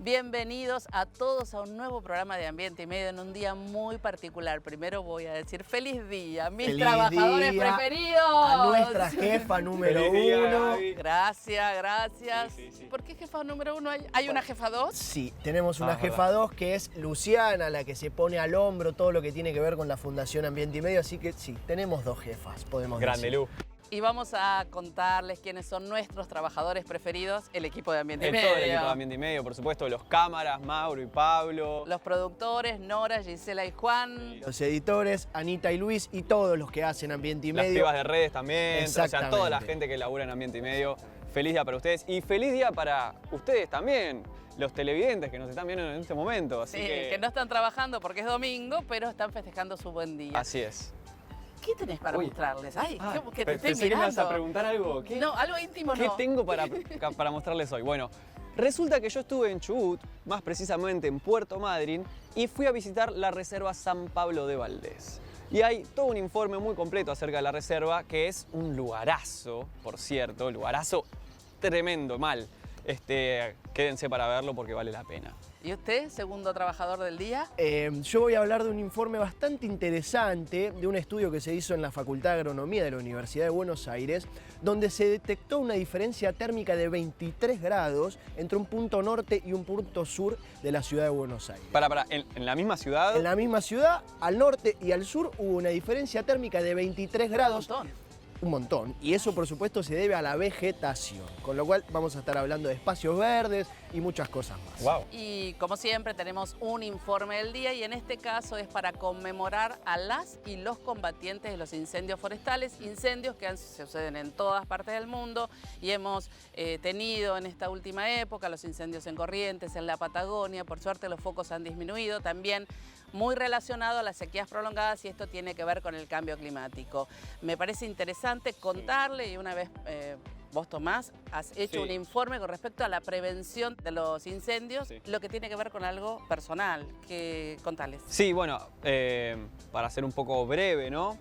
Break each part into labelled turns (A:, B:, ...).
A: Bienvenidos a todos a un nuevo programa de Ambiente y Medio en un día muy particular. Primero voy a decir feliz día a mis trabajadores preferidos.
B: A nuestra jefa número uno.
A: Gracias.
B: Sí.
A: ¿Por qué jefa número uno? ¿Hay una jefa dos?
B: Sí, tenemos una jefa 2 que es Luciana, la que se pone al hombro todo lo que tiene que ver con la Fundación Ambiente y Medio. Así que sí, tenemos 2 jefas, podemos
C: Grande,
B: decir.
C: Lu.
A: Y vamos a contarles quiénes son nuestros trabajadores preferidos, el equipo de Ambiente y Medio.
C: Todo el equipo de Ambiente y Medio, por supuesto, los cámaras, Mauro y Pablo.
A: Los productores, Nora, Gisela y Juan.
B: Los editores, Anita y Luis, y todos los que hacen Ambiente y
C: Las
B: Medio.
C: pibas de redes también, o sea,
B: Exactamente.
C: toda la gente que labura en Ambiente y Medio. Feliz día para ustedes y feliz día para ustedes también, los televidentes que nos están viendo en este momento. Así
A: Sí, que no están trabajando porque es domingo, pero están festejando su buen día.
C: Así es.
A: ¿Qué tenés para mostrarles? Ay, que te estoy
C: Pensé que me ibas a
A: mirando.
C: preguntar algo.
A: No, algo íntimo
C: ¿Qué
A: no.
C: tengo para mostrarles hoy? Bueno, resulta que yo estuve en Chubut, más precisamente en Puerto Madryn, y fui a visitar la reserva San Pablo de Valdés. Y hay todo un informe muy completo acerca de la reserva, que es un lugarazo, por cierto, lugarazo tremendo, mal. Quédense para verlo porque vale la pena.
A: ¿Y usted, segundo trabajador del día?
B: Yo voy a hablar de un informe bastante interesante, de un estudio que se hizo en la Facultad de Agronomía de la Universidad de Buenos Aires, donde se detectó una diferencia térmica de 23 grados entre un punto norte y un punto sur de la ciudad de Buenos Aires.
C: ¿En la misma ciudad?
B: En la misma ciudad, al norte y al sur, hubo una diferencia térmica de 23 grados. Un montón. Y eso, por supuesto, se debe a la vegetación. Con lo cual vamos a estar hablando de espacios verdes y muchas cosas más.
C: Wow.
A: Y como siempre tenemos un informe del día y en este caso es para conmemorar a las y los combatientes de los incendios forestales, incendios que suceden en todas partes del mundo y hemos tenido en esta última época los incendios en Corrientes, en la Patagonia, por suerte los focos han disminuido, también muy relacionado a las sequías prolongadas y esto tiene que ver con el cambio climático. Me parece interesante contarle y una vez vos, Tomás, has hecho un informe con respecto a la prevención de los incendios, lo que tiene que ver con algo personal. Contales.
C: Sí, bueno, para ser un poco breve, ¿no?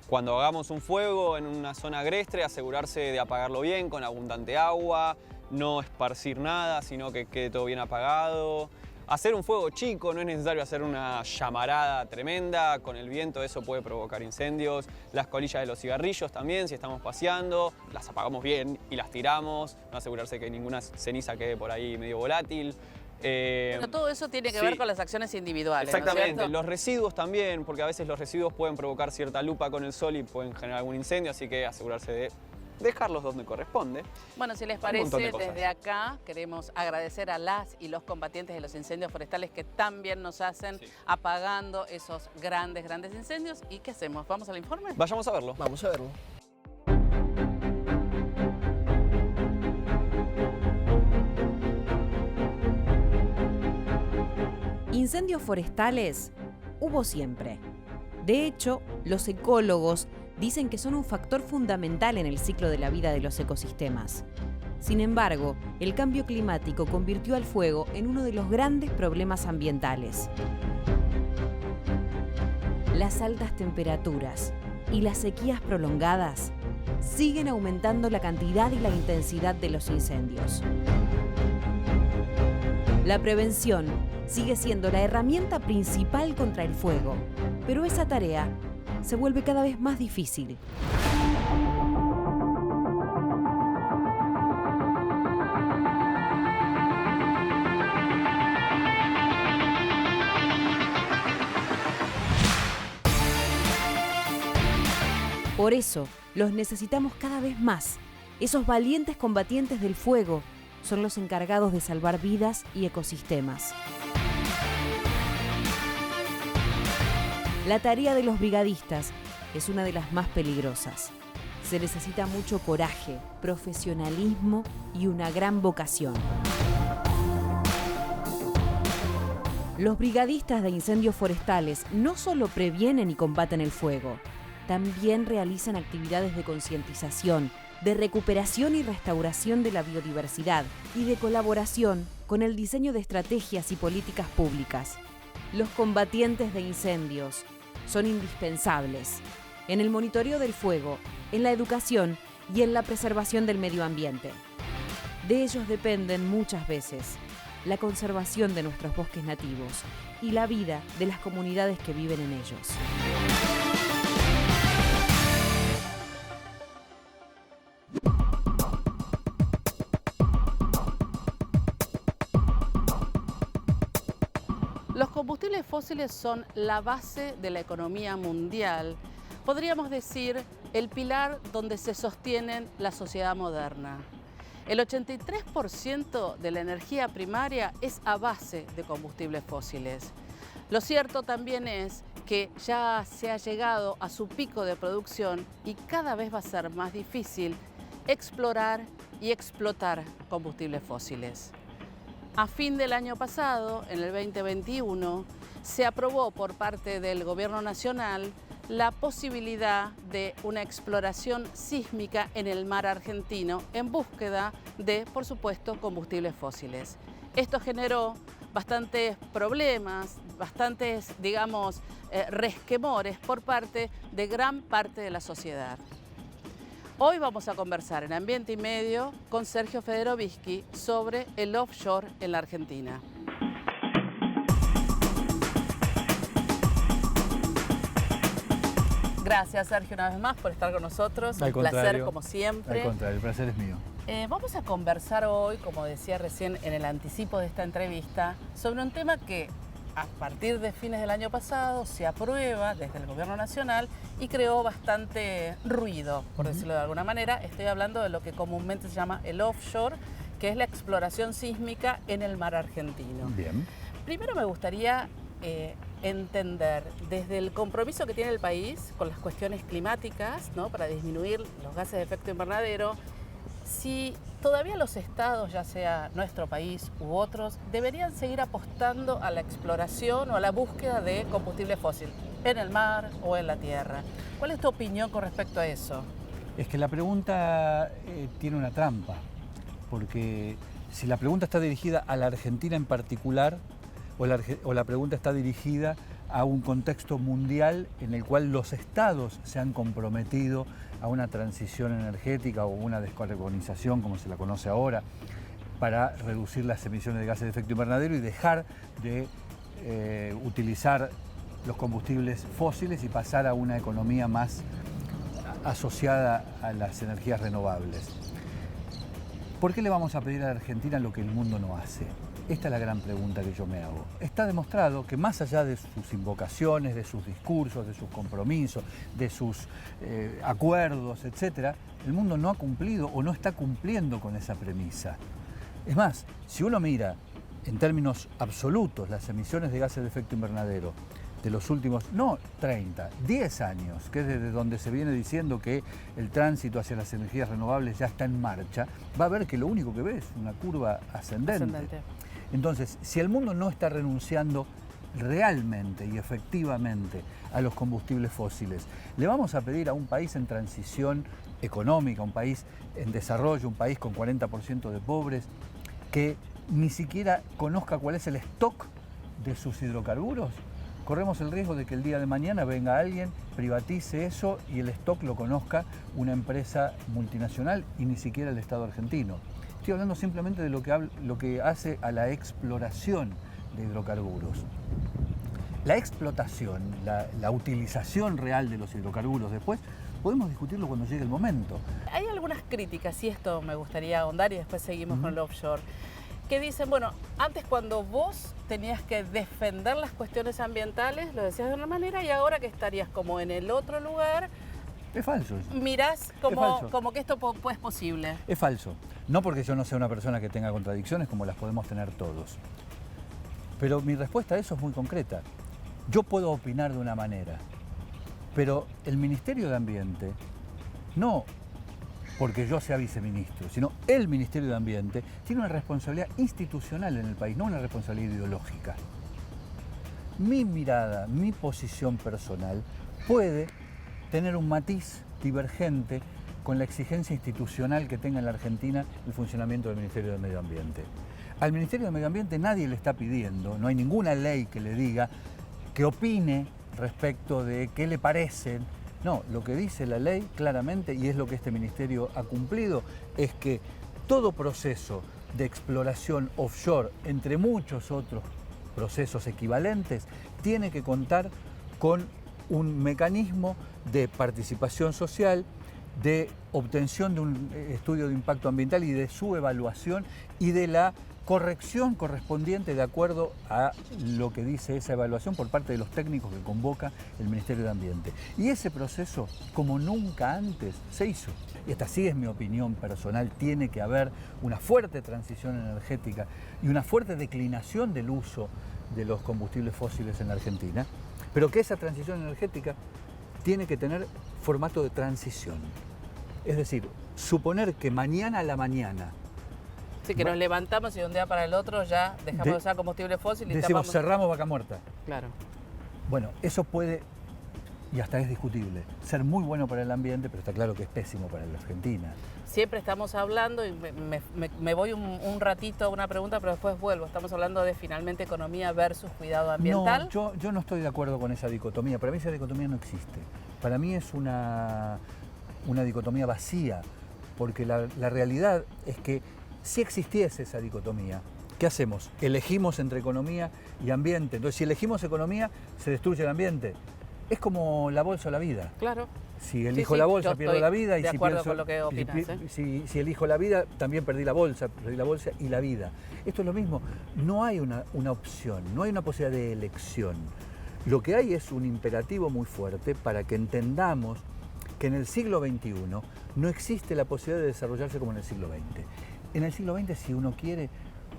C: Cuando hagamos un fuego en una zona agreste, asegurarse de apagarlo bien, con abundante agua, no esparcir nada, sino que quede todo bien apagado. Hacer un fuego chico, no es necesario hacer una llamarada tremenda, con el viento eso puede provocar incendios. Las colillas de los cigarrillos también, si estamos paseando, las apagamos bien y las tiramos, no asegurarse que ninguna ceniza quede por ahí medio volátil.
A: Pero todo eso tiene que ver con las acciones individuales.
C: Exactamente,
A: ¿no?
C: los residuos también, porque a veces los residuos pueden provocar cierta lupa con el sol y pueden generar algún incendio, así que asegurarse de dejarlos donde corresponde.
A: Bueno, si les parece, desde acá queremos agradecer a las y los combatientes de los incendios forestales que tan bien nos hacen apagando esos grandes incendios. ¿Y qué hacemos? ¿Vamos al informe?
C: Vayamos a verlo.
B: Vamos a verlo.
D: Incendios forestales hubo siempre. De hecho, los ecólogos dicen que son un factor fundamental en el ciclo de la vida de los ecosistemas. Sin embargo, el cambio climático convirtió al fuego en uno de los grandes problemas ambientales. Las altas temperaturas y las sequías prolongadas siguen aumentando la cantidad y la intensidad de los incendios. La prevención sigue siendo la herramienta principal contra el fuego, pero esa tarea se vuelve cada vez más difícil. Por eso, los necesitamos cada vez más. Esos valientes combatientes del fuego son los encargados de salvar vidas y ecosistemas. La tarea de los brigadistas es una de las más peligrosas. Se necesita mucho coraje, profesionalismo y una gran vocación. Los brigadistas de incendios forestales no solo previenen y combaten el fuego, también realizan actividades de concientización, de recuperación y restauración de la biodiversidad y de colaboración con el diseño de estrategias y políticas públicas. Los combatientes de incendios son indispensables en el monitoreo del fuego, en la educación y en la preservación del medio ambiente. De ellos dependen muchas veces la conservación de nuestros bosques nativos y la vida de las comunidades que viven en ellos.
A: Los combustibles fósiles son la base de la economía mundial. Podríamos decir el pilar donde se sostiene la sociedad moderna. El 83% de la energía primaria es a base de combustibles fósiles. Lo cierto también es que ya se ha llegado a su pico de producción y cada vez va a ser más difícil explorar y explotar combustibles fósiles. A fin del año pasado, en el 2021, se aprobó por parte del Gobierno Nacional la posibilidad de una exploración sísmica en el mar argentino en búsqueda de, por supuesto, combustibles fósiles. Esto generó bastantes problemas, bastantes, digamos, resquemores por parte de gran parte de la sociedad. Hoy vamos a conversar en Ambiente y Medio con Sergio Federovisky sobre el offshore en la Argentina. Gracias, Sergio, una vez más por estar con nosotros. Un placer, como siempre.
E: Al contrario, el placer es mío.
A: Vamos a conversar hoy, como decía recién en el anticipo de esta entrevista, sobre un tema que a partir de fines del año pasado se aprueba desde el Gobierno Nacional y creó bastante ruido, por decirlo de alguna manera. Estoy hablando de lo que comúnmente se llama el offshore, que es la exploración sísmica en el mar argentino.
E: Bien.
A: Primero me gustaría entender desde el compromiso que tiene el país con las cuestiones climáticas, ¿no?, para disminuir los gases de efecto invernadero, si todavía los estados, ya sea nuestro país u otros, deberían seguir apostando a la exploración o a la búsqueda de combustible fósil en el mar o en la tierra. ¿Cuál es tu opinión con respecto a eso?
E: Es que la pregunta tiene una trampa, porque si la pregunta está dirigida a la Argentina en particular, o la pregunta está dirigida a un contexto mundial en el cual los estados se han comprometido a una transición energética o una descarbonización, como se la conoce ahora, para reducir las emisiones de gases de efecto invernadero y dejar de utilizar los combustibles fósiles y pasar a una economía más asociada a las energías renovables. ¿Por qué le vamos a pedir a la Argentina lo que el mundo no hace? Esta es la gran pregunta que yo me hago. Está demostrado que más allá de sus invocaciones, de sus discursos, de sus compromisos, de sus acuerdos, etc., el mundo no ha cumplido o no está cumpliendo con esa premisa. Es más, si uno mira en términos absolutos las emisiones de gases de efecto invernadero de los últimos, no 30, 10 años, que es desde donde se viene diciendo que el tránsito hacia las energías renovables ya está en marcha, va a ver que lo único que ve es una curva ascendente. Entonces, si el mundo no está renunciando realmente y efectivamente a los combustibles fósiles, le vamos a pedir a un país en transición económica, un país en desarrollo, un país con 40% de pobres, que ni siquiera conozca cuál es el stock de sus hidrocarburos. Corremos el riesgo de que el día de mañana venga alguien, privatice eso y el stock lo conozca una empresa multinacional y ni siquiera el Estado argentino. Estoy hablando simplemente de lo que hace a la exploración de hidrocarburos. La explotación, la utilización real de los hidrocarburos después, podemos discutirlo cuando llegue el momento.
A: Hay algunas críticas, y esto me gustaría ahondar y después seguimos con el offshore, que dicen, bueno, antes cuando vos tenías que defender las cuestiones ambientales, lo decías de una manera, y ahora que estarías como en el otro lugar,
E: es falso eso.
A: Mirás como que esto es posible.
E: Es falso. No porque yo no sea una persona que tenga contradicciones como las podemos tener todos. Pero mi respuesta a eso es muy concreta. Yo puedo opinar de una manera, pero el Ministerio de Ambiente, no porque yo sea viceministro, sino el Ministerio de Ambiente, tiene una responsabilidad institucional en el país, no una responsabilidad ideológica. Mi mirada, mi posición personal puede tener un matiz divergente con la exigencia institucional que tenga en la Argentina el funcionamiento del Ministerio de Medio Ambiente. Al Ministerio de Medio Ambiente nadie le está pidiendo, no hay ninguna ley que le diga que opine respecto de qué le parecen. No, lo que dice la ley claramente, y es lo que este ministerio ha cumplido, es que todo proceso de exploración offshore, entre muchos otros procesos equivalentes, tiene que contar con un mecanismo de participación social, de obtención de un estudio de impacto ambiental y de su evaluación y de la corrección correspondiente de acuerdo a lo que dice esa evaluación por parte de los técnicos que convoca el Ministerio de Ambiente. Y ese proceso, como nunca antes, se hizo. Y esta sí es mi opinión personal, tiene que haber una fuerte transición energética y una fuerte declinación del uso de los combustibles fósiles en la Argentina, pero que esa transición energética tiene que tener formato de transición. Es decir, suponer que mañana a la mañana
A: Sí, que nos levantamos y de un día para el otro ya dejamos de usar combustible fósil y
E: decimos cerramos Vaca Muerta.
A: Claro.
E: Bueno, eso puede, y hasta es discutible, ser muy bueno para el ambiente, pero está claro que es pésimo para la Argentina.
A: Siempre estamos hablando, y me voy un ratito a una pregunta, pero después vuelvo. Estamos hablando de finalmente economía versus cuidado ambiental.
E: No, yo no estoy de acuerdo con esa dicotomía. Para mí esa dicotomía no existe. Para mí es una dicotomía vacía, porque la realidad es que si existiese esa dicotomía, ¿qué hacemos? Elegimos entre economía y ambiente. Entonces, si elegimos economía, se destruye el ambiente. Es como la bolsa o la vida.
A: Claro.
E: Si elijo la bolsa, pierdo la vida. Y
A: de acuerdo con lo que opinas,
E: si elijo la vida, también perdí la bolsa y la vida. Esto es lo mismo. No hay una opción, no hay una posibilidad de elección. Lo que hay es un imperativo muy fuerte para que entendamos que en el siglo XXI no existe la posibilidad de desarrollarse como en el siglo XX. En el siglo XX, si uno quiere,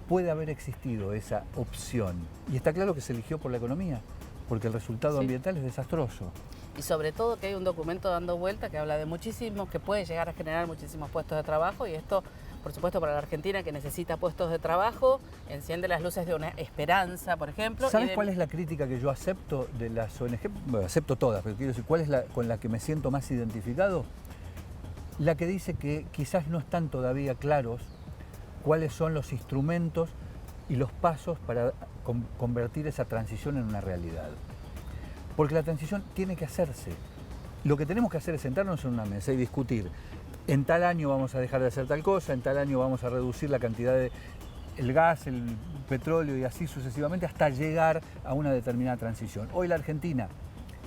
E: puede haber existido esa opción. Y está claro que se eligió por la economía, porque el resultado ambiental es desastroso.
A: Y sobre todo que hay un documento dando vuelta que habla de muchísimos, que puede llegar a generar muchísimos puestos de trabajo, y esto, por supuesto, para la Argentina, que necesita puestos de trabajo, enciende las luces de una esperanza, por ejemplo.
E: ¿Sabes cuál es la crítica que yo acepto de las ONG? Bueno, acepto todas, pero quiero decir, ¿cuál es la con la que me siento más identificado? La que dice que quizás no están todavía claros cuáles son los instrumentos y los pasos para convertir esa transición en una realidad. Porque la transición tiene que hacerse. Lo que tenemos que hacer es sentarnos en una mesa y discutir. En tal año vamos a dejar de hacer tal cosa, en tal año vamos a reducir la cantidad de el gas, el petróleo y así sucesivamente hasta llegar a una determinada transición. Hoy la Argentina,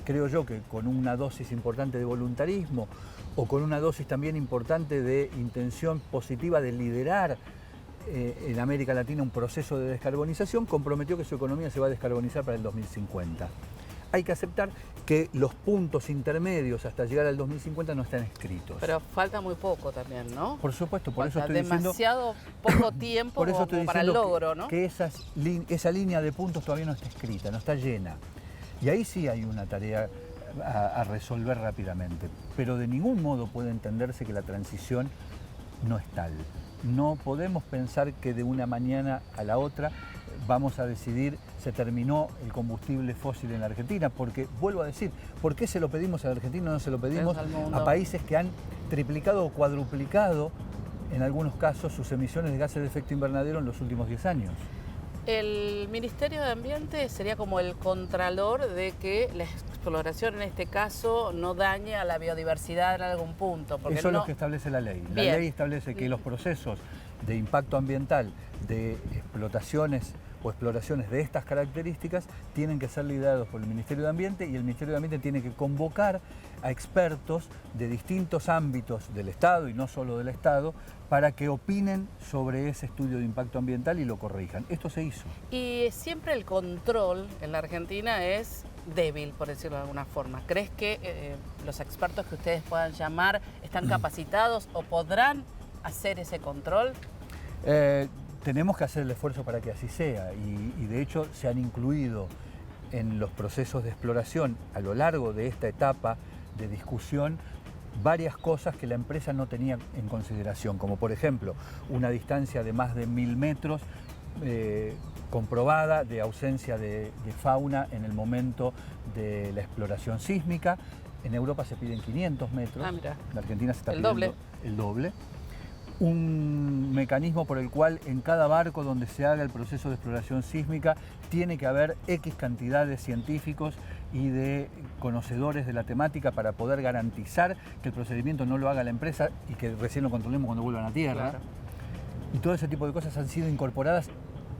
E: creo yo que con una dosis importante de voluntarismo o con una dosis también importante de intención positiva de liderar en América Latina un proceso de descarbonización, comprometió que su economía se va a descarbonizar para el 2050. Hay que aceptar que los puntos intermedios hasta llegar al 2050 no están escritos.
A: Pero falta muy poco también, ¿no?
E: Por supuesto, por
A: falta
E: eso estoy diciendo...
A: demasiado poco tiempo
E: por eso
A: como para el logro, ¿no?
E: Que esa línea de puntos todavía no está escrita, no está llena. Y ahí sí hay una tarea a resolver rápidamente. Pero de ningún modo puede entenderse que la transición no es tal. No podemos pensar que de una mañana a la otra vamos a decidir se terminó el combustible fósil en la Argentina, porque, vuelvo a decir, ¿por qué se lo pedimos a la Argentina? No se lo pedimos a países que han triplicado o cuadruplicado, en algunos casos, sus emisiones de gases de efecto invernadero en los últimos 10 años.
A: El Ministerio de Ambiente sería como el contralor de que la exploración en este caso no dañe a la biodiversidad en algún punto. Porque
E: eso es lo que establece la ley. La ley establece que los procesos de impacto ambiental, de explotaciones o exploraciones de estas características tienen que ser liderados por el Ministerio de Ambiente, y el Ministerio de Ambiente tiene que convocar a expertos de distintos ámbitos del Estado y no solo del Estado para que opinen sobre ese estudio de impacto ambiental y lo corrijan. Esto se hizo.
A: Y siempre el control en la Argentina es débil, por decirlo de alguna forma. ¿Crees que los expertos que ustedes puedan llamar están capacitados o podrán hacer ese control?
E: Tenemos que hacer el esfuerzo para que así sea, y de hecho se han incluido en los procesos de exploración a lo largo de esta etapa de discusión varias cosas que la empresa no tenía en consideración, como por ejemplo una distancia de más de 1000 metros comprobada de ausencia de fauna en el momento de la exploración sísmica. En Europa se piden 500 metros, en la Argentina se está pidiendo el doble. Un mecanismo por el cual en cada barco donde se haga el proceso de exploración sísmica tiene que haber X cantidad de científicos y de conocedores de la temática para poder garantizar que el procedimiento no lo haga la empresa y que recién lo controlemos cuando vuelvan a tierra. y todo ese tipo de cosas han sido incorporadas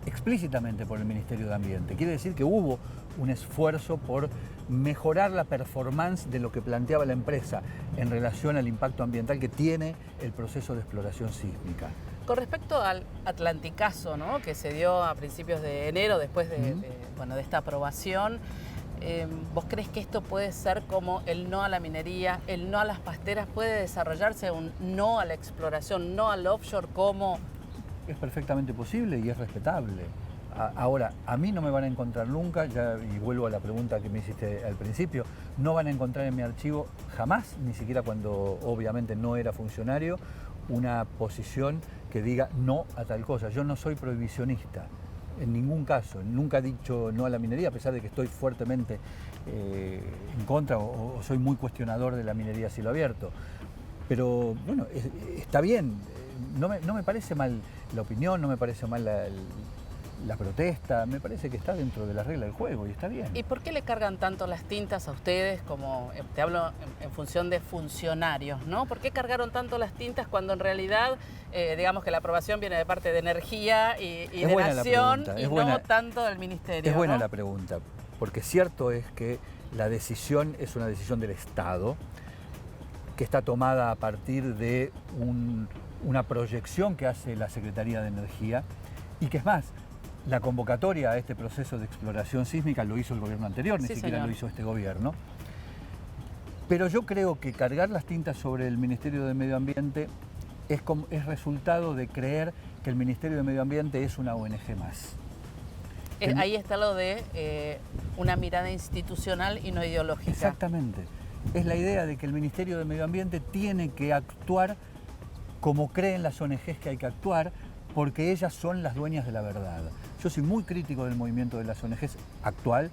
E: explícitamente por el Ministerio de Ambiente. Quiere decir que hubo un esfuerzo por mejorar la performance de lo que planteaba la empresa en relación al impacto ambiental que tiene el proceso de exploración sísmica.
A: Con respecto al Atlanticazo, ¿no?, que se dio a principios de enero, después de esta aprobación, ¿vos crees que esto puede ser como el no a la minería, el no a las pasteras? ¿Puede desarrollarse un no a la exploración, no al offshore como...?
E: Es perfectamente posible y es respetable. Ahora, a mí no me van a encontrar nunca, y vuelvo a la pregunta que me hiciste al principio, no van a encontrar en mi archivo jamás, ni siquiera cuando obviamente no era funcionario, una posición que diga no a tal cosa. Yo no soy prohibicionista, en ningún caso. Nunca he dicho no a la minería, a pesar de que estoy fuertemente en contra o soy muy cuestionador de la minería a cielo abierto. Pero bueno, está bien, no me parece mal la opinión, no me parece mal la protesta, me parece que está dentro de las reglas del juego y está bien.
A: ¿Y por qué le cargan tanto las tintas a ustedes, como te hablo en función de funcionarios, ¿no? ¿Por qué cargaron tanto las tintas cuando en realidad, digamos que la aprobación viene de parte de Energía y de Nación y no tanto del Ministerio?
E: Es buena,
A: ¿no?,
E: la pregunta, porque cierto es que la decisión es una decisión del Estado, que está tomada a partir de una proyección que hace la Secretaría de Energía, y que es más, la convocatoria a este proceso de exploración sísmica lo hizo el gobierno anterior, ni siquiera lo hizo este gobierno. Pero yo creo que cargar las tintas sobre el Ministerio de Medio Ambiente es resultado de creer que el Ministerio de Medio Ambiente es una ONG más.
A: Ahí está lo de una mirada institucional y no ideológica.
E: Exactamente. Es la idea de que el Ministerio de Medio Ambiente tiene que actuar como creen las ONGs que hay que actuar, porque ellas son las dueñas de la verdad. Yo soy muy crítico del movimiento de las ONGs actual,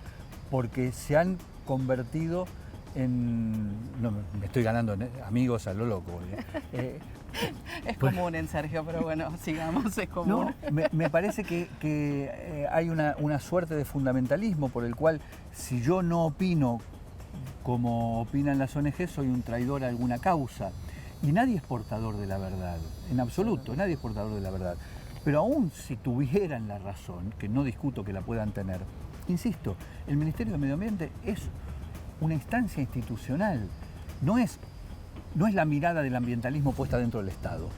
E: porque se han convertido en... No, me estoy ganando amigos a lo loco.
A: Es común en Sergio, pero bueno, sigamos, es común.
E: No, me parece que hay una suerte de fundamentalismo por el cual, si yo no opino como opinan las ONGs, soy un traidor a alguna causa. Y nadie es portador de la verdad, en absoluto, nadie es portador de la verdad. Pero aún si tuvieran la razón, que no discuto que la puedan tener, insisto, el Ministerio de Medio Ambiente es una instancia institucional, no es la mirada del ambientalismo puesta dentro del Estado.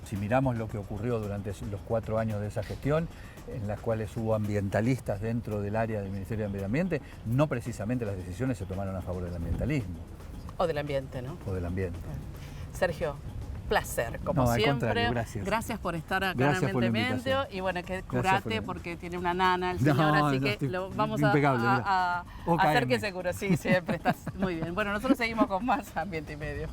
E: Si miramos lo que ocurrió durante los 4 años de esa gestión, en las cuales hubo ambientalistas dentro del área del Ministerio de Medio Ambiente, no precisamente las decisiones se tomaron a favor del ambientismo.
A: O del ambiente, ¿no?
E: O del ambiente.
A: Sergio, placer, como
E: no,
A: siempre.
E: Al contrario, gracias.
A: Gracias por estar acá en Ambiente Medio. Y bueno, que curate porque tiene una nana el señor, así que lo vamos a hacer que se cure. Sí, siempre estás muy bien. Bueno, nosotros seguimos con más Ambiente y Medio.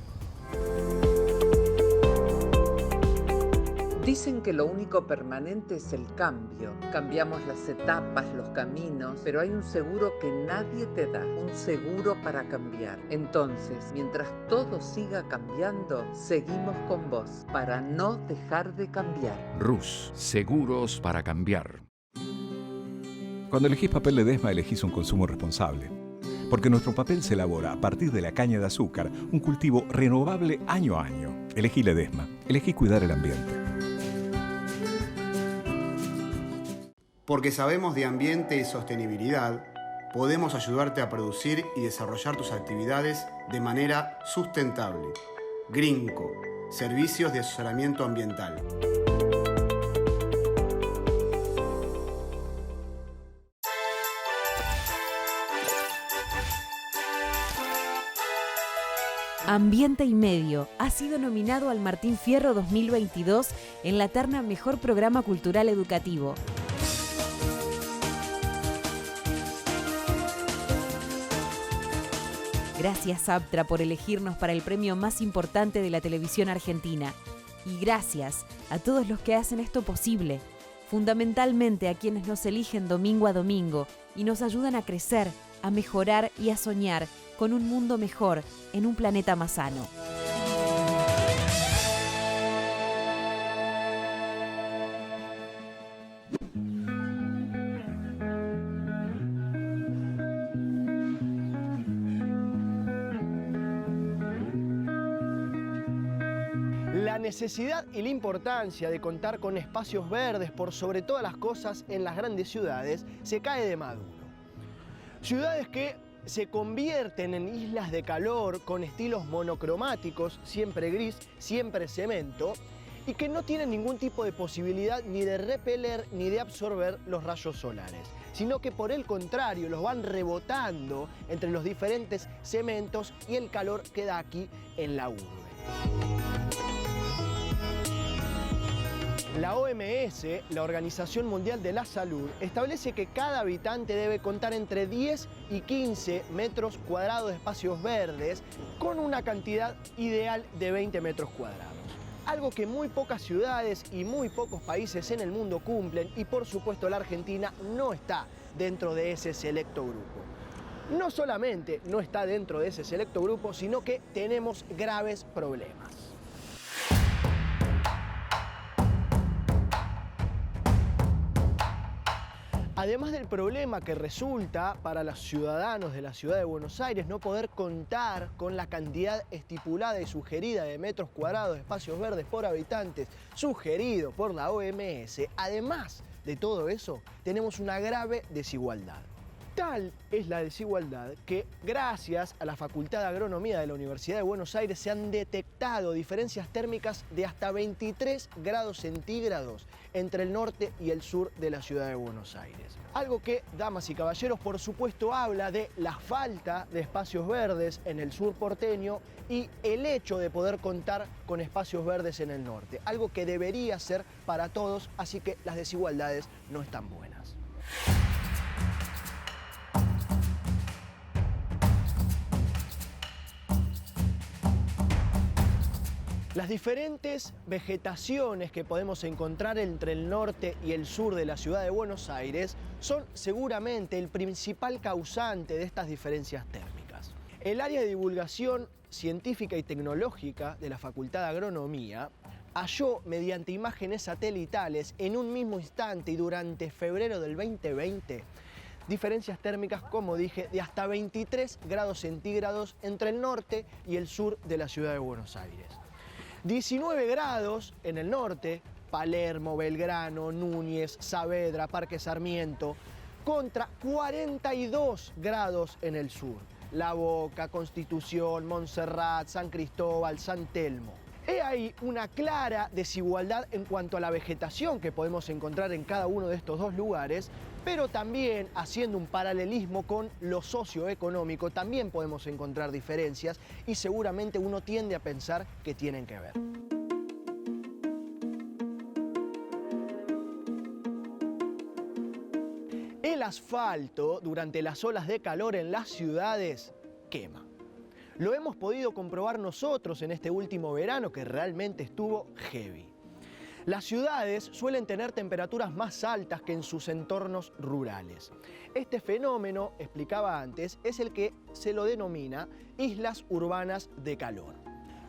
F: Dicen que lo único permanente es el cambio. Cambiamos las etapas, los caminos, pero hay un seguro que nadie te da, un seguro para cambiar. Entonces, mientras todo siga cambiando, seguimos con vos, para no dejar de cambiar.
G: Rus, seguros para cambiar. Cuando elegís papel Ledesma, elegís un consumo responsable. Porque nuestro papel se elabora a partir de la caña de azúcar, un cultivo renovable año a año. Elegí Ledesma, elegí cuidar el ambiente.
H: Porque sabemos de ambiente y sostenibilidad, podemos ayudarte a producir y desarrollar tus actividades de manera sustentable. Greenco, servicios de asesoramiento ambiental.
D: Ambiente y Medio ha sido nominado al Martín Fierro 2022 en la terna Mejor Programa Cultural Educativo. Gracias, Aptra, por elegirnos para el premio más importante de la televisión argentina. Y gracias a todos los que hacen esto posible, fundamentalmente a quienes nos eligen domingo a domingo y nos ayudan a crecer, a mejorar y a soñar con un mundo mejor en un planeta más sano.
B: La necesidad y la importancia de contar con espacios verdes por sobre todas las cosas en las grandes ciudades se cae de maduro. Ciudades que se convierten en islas de calor con estilos monocromáticos, siempre gris, siempre cemento, y que no tienen ningún tipo de posibilidad ni de repeler ni de absorber los rayos solares, sino que por el contrario los van rebotando entre los diferentes cementos y el calor queda aquí en la urbe. La OMS, la Organización Mundial de la Salud, establece que cada habitante debe contar entre 10 y 15 metros cuadrados de espacios verdes con una cantidad ideal de 20 metros cuadrados. Algo que muy pocas ciudades y muy pocos países en el mundo cumplen y por supuesto la Argentina no está dentro de ese selecto grupo. No solamente no está dentro de ese selecto grupo, sino que tenemos graves problemas. Además del problema que resulta para los ciudadanos de la ciudad de Buenos Aires no poder contar con la cantidad estipulada y sugerida de metros cuadrados de espacios verdes por habitantes sugerido por la OMS, además de todo eso, tenemos una grave desigualdad. Tal es la desigualdad que, gracias a la Facultad de Agronomía de la Universidad de Buenos Aires, se han detectado diferencias térmicas de hasta 23 grados centígrados entre el norte y el sur de la ciudad de Buenos Aires. Algo que, damas y caballeros, por supuesto habla de la falta de espacios verdes en el sur porteño y el hecho de poder contar con espacios verdes en el norte. Algo que debería ser para todos, así que las desigualdades no están buenas. Las diferentes vegetaciones que podemos encontrar entre el norte y el sur de la ciudad de Buenos Aires son seguramente el principal causante de estas diferencias térmicas. El área de divulgación científica y tecnológica de la Facultad de Agronomía halló mediante imágenes satelitales en un mismo instante y durante febrero del 2020 diferencias térmicas, como dije, de hasta 23 grados centígrados entre el norte y el sur de la ciudad de Buenos Aires. 19 grados en el norte, Palermo, Belgrano, Núñez, Saavedra, Parque Sarmiento, contra 42 grados en el sur, La Boca, Constitución, Montserrat, San Cristóbal, San Telmo. He ahí una clara desigualdad en cuanto a la vegetación que podemos encontrar en cada uno de estos dos lugares, pero también haciendo un paralelismo con lo socioeconómico, también podemos encontrar diferencias y seguramente uno tiende a pensar que tienen que ver. El asfalto durante las olas de calor en las ciudades quema. Lo hemos podido comprobar nosotros en este último verano que realmente estuvo heavy. Las ciudades suelen tener temperaturas más altas que en sus entornos rurales. Este fenómeno, explicaba antes, es el que se lo denomina islas urbanas de calor.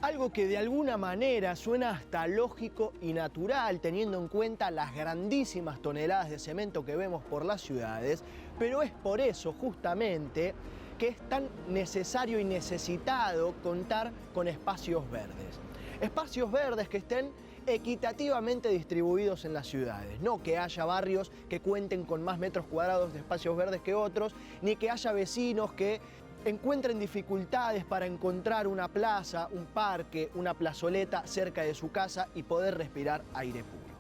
B: Algo que de alguna manera suena hasta lógico y natural teniendo en cuenta las grandísimas toneladas de cemento que vemos por las ciudades, pero es por eso justamente que es tan necesario y necesitado contar con espacios verdes. Espacios verdes que estén equitativamente distribuidos en las ciudades, no que haya barrios que cuenten con más metros cuadrados de espacios verdes que otros, ni que haya vecinos que encuentren dificultades para encontrar una plaza, un parque, una plazoleta cerca de su casa y poder respirar aire puro.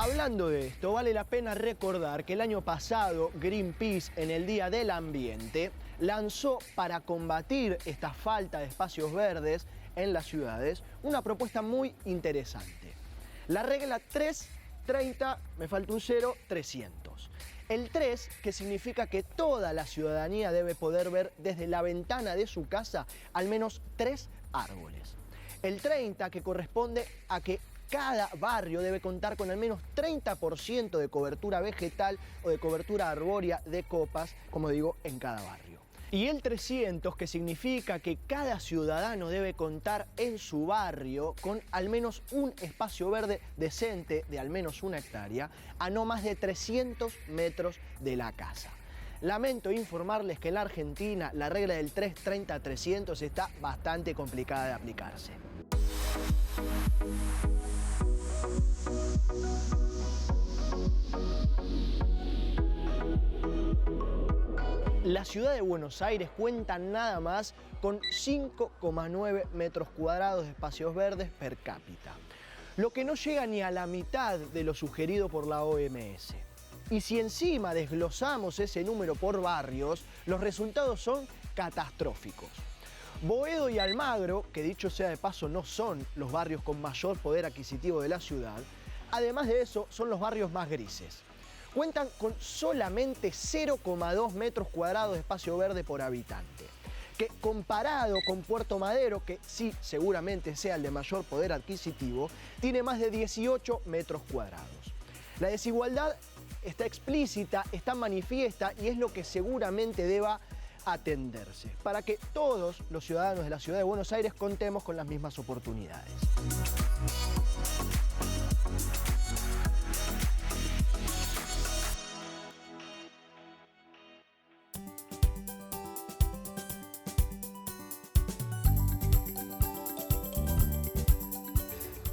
B: Hablando de esto, vale la pena recordar que el año pasado Greenpeace, en el Día del Ambiente, lanzó para combatir esta falta de espacios verdes en las ciudades una propuesta muy interesante. La regla 330, me falta un 0, 300. El 3, que significa que toda la ciudadanía debe poder ver desde la ventana de su casa al menos 3 árboles. El 30, que corresponde a que cada barrio debe contar con al menos 30% de cobertura vegetal o de cobertura arbórea de copas, como digo, en cada barrio. Y el 300, que significa que cada ciudadano debe contar en su barrio con al menos un espacio verde decente de al menos 1 hectárea a no más de 300 metros de la casa. Lamento informarles que en la Argentina la regla del 330-300 está bastante complicada de aplicarse. La ciudad de Buenos Aires cuenta nada más con 5,9 metros cuadrados de espacios verdes per cápita, lo que no llega ni a la mitad de lo sugerido por la OMS. Y si encima desglosamos ese número por barrios, los resultados son catastróficos. Boedo y Almagro, que dicho sea de paso no son los barrios con mayor poder adquisitivo de la ciudad, además de eso son los barrios más grises. Cuentan con solamente 0,2 metros cuadrados de espacio verde por habitante, que comparado con Puerto Madero, que sí seguramente sea el de mayor poder adquisitivo, tiene más de 18 metros cuadrados. La desigualdad está explícita, está manifiesta y es lo que seguramente deba atenderse, para que todos los ciudadanos de la ciudad de Buenos Aires contemos con las mismas oportunidades.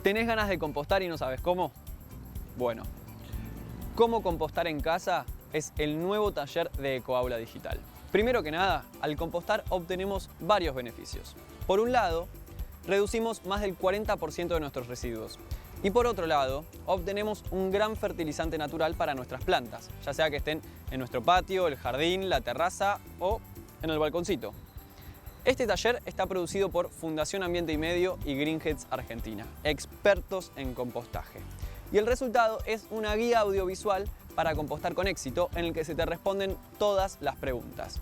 C: ¿Tenés ganas de compostar y no sabes cómo? Bueno, cómo compostar en casa es el nuevo taller de Ecoaula Digital. Primero que nada, al compostar obtenemos varios beneficios. Por un lado, reducimos más del 40% de nuestros residuos. Y por otro lado, obtenemos un gran fertilizante natural para nuestras plantas, ya sea que estén en nuestro patio, el jardín, la terraza o en el balconcito. Este taller está producido por Fundación Ambiente y Medio y Greenheads Argentina, expertos en compostaje. Y el resultado es una guía audiovisual para compostar con éxito en el que se te responden todas las preguntas.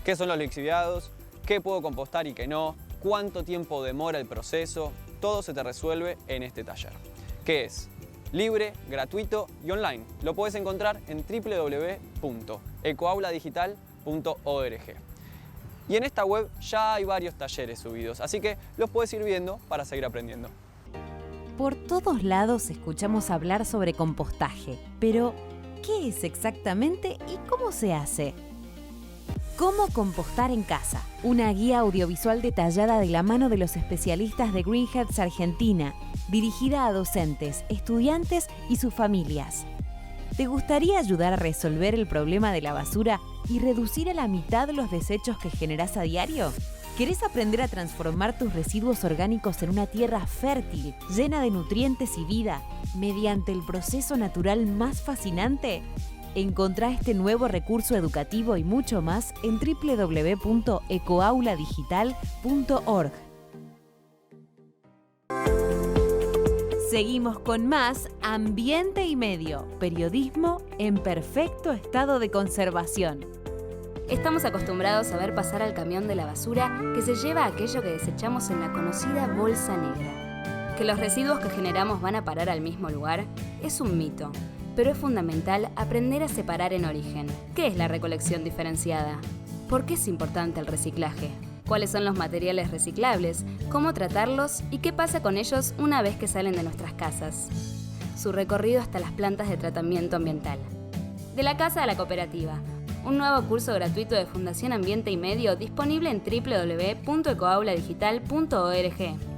C: ¿Qué son los lixiviados? ¿Qué puedo compostar y qué no? ¿Cuánto tiempo demora el proceso? Todo se te resuelve en este taller, que es libre, gratuito y online. Lo puedes encontrar en www.ecoauladigital.org. Y en esta web ya hay varios talleres subidos, así que los puedes ir viendo para seguir aprendiendo.
D: Por todos lados escuchamos hablar sobre compostaje, pero ¿qué es exactamente y cómo se hace? ¿Cómo compostar en casa? Una guía audiovisual detallada de la mano de los especialistas de Greenheads Argentina, dirigida a docentes, estudiantes y sus familias. ¿Te gustaría ayudar a resolver el problema de la basura y reducir a la mitad los desechos que generás a diario? ¿Querés aprender a transformar tus residuos orgánicos en una tierra fértil, llena de nutrientes y vida, mediante el proceso natural más fascinante? Encontrá este nuevo recurso educativo y mucho más en www.ecoauladigital.org. Seguimos con más Ambiente y Medio, periodismo en perfecto estado de conservación.
I: Estamos acostumbrados a ver pasar al camión de la basura que se lleva aquello que desechamos en la conocida bolsa negra. Que los residuos que generamos van a parar al mismo lugar es un mito, pero es fundamental aprender a separar en origen. ¿Qué es la recolección diferenciada? ¿Por qué es importante el reciclaje? ¿Cuáles son los materiales reciclables? ¿Cómo tratarlos? ¿Y qué pasa con ellos una vez que salen de nuestras casas? Su recorrido hasta las plantas de tratamiento ambiental. De la casa a la cooperativa. Un nuevo curso gratuito de Fundación Ambiente y Medio disponible en www.ecoauladigital.org.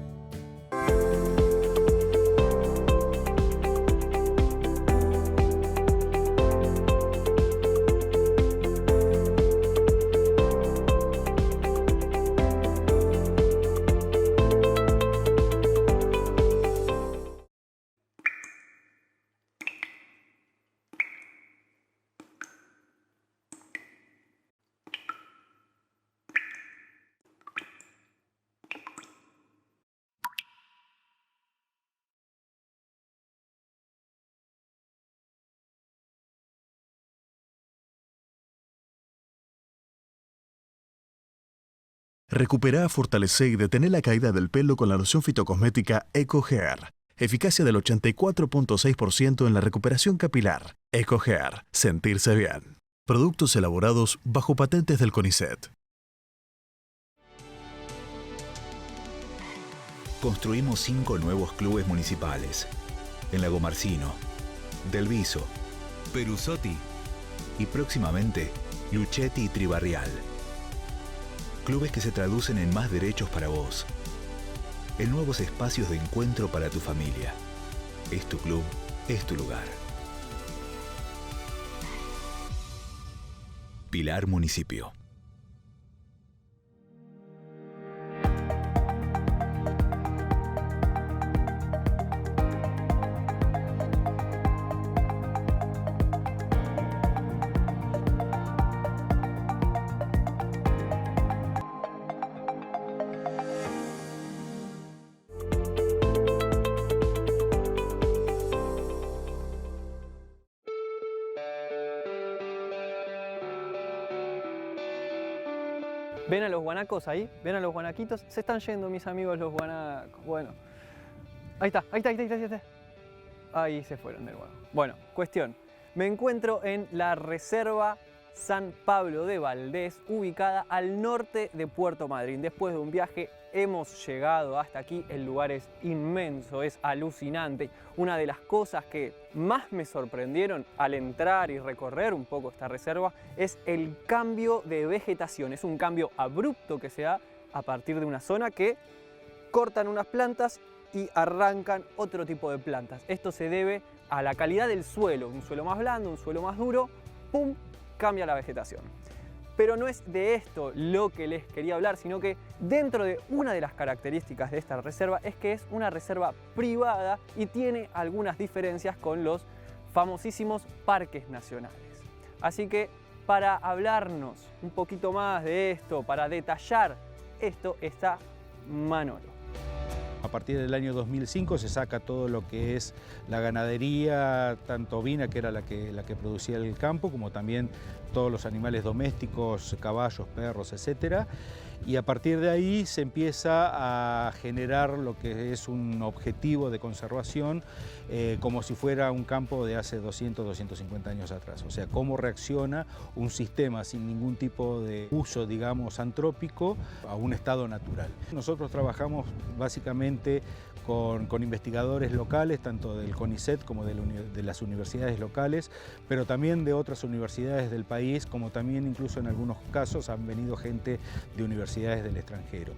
J: Recuperá, fortalecé y detener la caída del pelo con la loción fitocosmética Eco Hair. Eficacia del 84.6% en la recuperación capilar. Eco Hair. Sentirse bien. Productos elaborados bajo patentes del CONICET.
G: construimos 5 nuevos clubes municipales. En Lagomarcino, Del Viso, Perusotti y próximamente Luchetti y Tribarrial. Clubes que se traducen en más derechos para vos, en nuevos espacios de encuentro para tu familia. Es tu club, es tu lugar. Pilar Municipio.
C: ¿Ven a los guanacos ahí? ¿Ven a los guanaquitos? Se están yendo mis amigos los guanacos. Bueno, ahí está. Ahí se fueron de nuevo. Bueno, cuestión. Me encuentro en la Reserva San Pablo de Valdés, ubicada al norte de Puerto Madryn. Después de un viaje hemos llegado hasta aquí. El lugar es inmenso, es alucinante. Una de las cosas que más me sorprendieron al entrar y recorrer un poco esta reserva es el cambio de vegetación. Es un cambio abrupto que se da a partir de una zona que cortan unas plantas y arrancan otro tipo de plantas. Esto se debe a la calidad del suelo, un suelo más blando, un suelo más duro, ¡pum!, cambia la vegetación. Pero no es de esto lo que les quería hablar, sino que dentro de una de las características de esta reserva es que es una reserva privada y tiene algunas diferencias con los famosísimos parques nacionales. Así que para hablarnos un poquito más de esto, para detallar esto, está Manolo.
E: A partir del año 2005 se saca todo lo que es la ganadería, tanto ovina, que era la que producía el campo, como también todos los animales domésticos, caballos, perros, etc. Y a partir de ahí se empieza a generar lo que es un objetivo de conservación como si fuera un campo de hace 200, 250 años atrás. O sea, cómo reacciona un sistema sin ningún tipo de uso, digamos, antrópico a un estado natural. Nosotros trabajamos básicamente con investigadores locales, tanto del CONICET como de las universidades locales, pero también de otras universidades del país, como también incluso en algunos casos han venido gente de universidades del extranjero.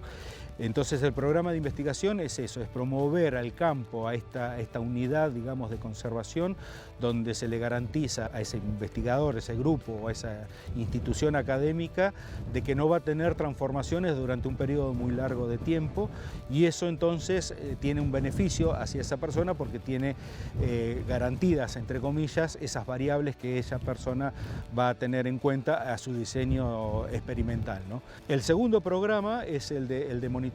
E: Entonces el programa de investigación es eso, es promover al campo, a esta unidad, digamos, de conservación, donde se le garantiza a ese investigador, ese grupo o a esa institución académica de que no va a tener transformaciones durante un periodo muy largo de tiempo, y eso entonces tiene un beneficio hacia esa persona porque tiene garantidas, entre comillas, esas variables que esa persona va a tener en cuenta a su diseño experimental, ¿no? El segundo programa es el de monitoreo.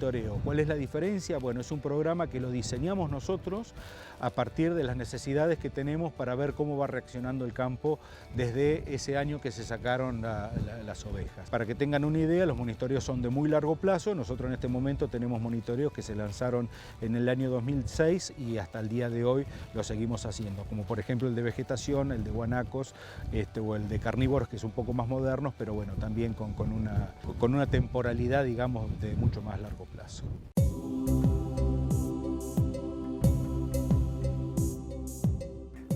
E: ¿Cuál es la diferencia? Bueno, es un programa que lo diseñamos nosotros a partir de las necesidades que tenemos para ver cómo va reaccionando el campo desde ese año que se sacaron las ovejas. Para que tengan una idea, los monitoreos son de muy largo plazo. Nosotros en este momento tenemos monitoreos que se lanzaron en el año 2006 y hasta el día de hoy lo seguimos haciendo, como por ejemplo el de vegetación, el de guanacos o el de carnívoros, que es un poco más modernos, pero bueno, también con una temporalidad, digamos, de mucho más largo plazo.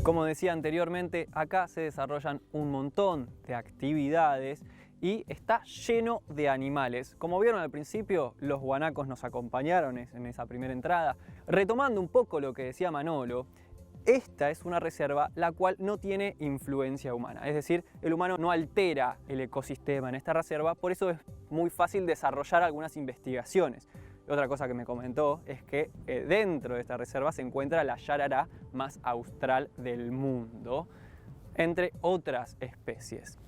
C: Como decía anteriormente, acá se desarrollan un montón de actividades y está lleno de animales. Como vieron al principio, los guanacos nos acompañaron en esa primera entrada. Retomando un poco lo que decía Manolo, esta es una reserva la cual no tiene influencia humana, es decir, el humano no altera el ecosistema en esta reserva, por eso es muy fácil desarrollar algunas investigaciones. Otra cosa que me comentó es que dentro de esta reserva se encuentra la yarará más austral del mundo, entre otras especies.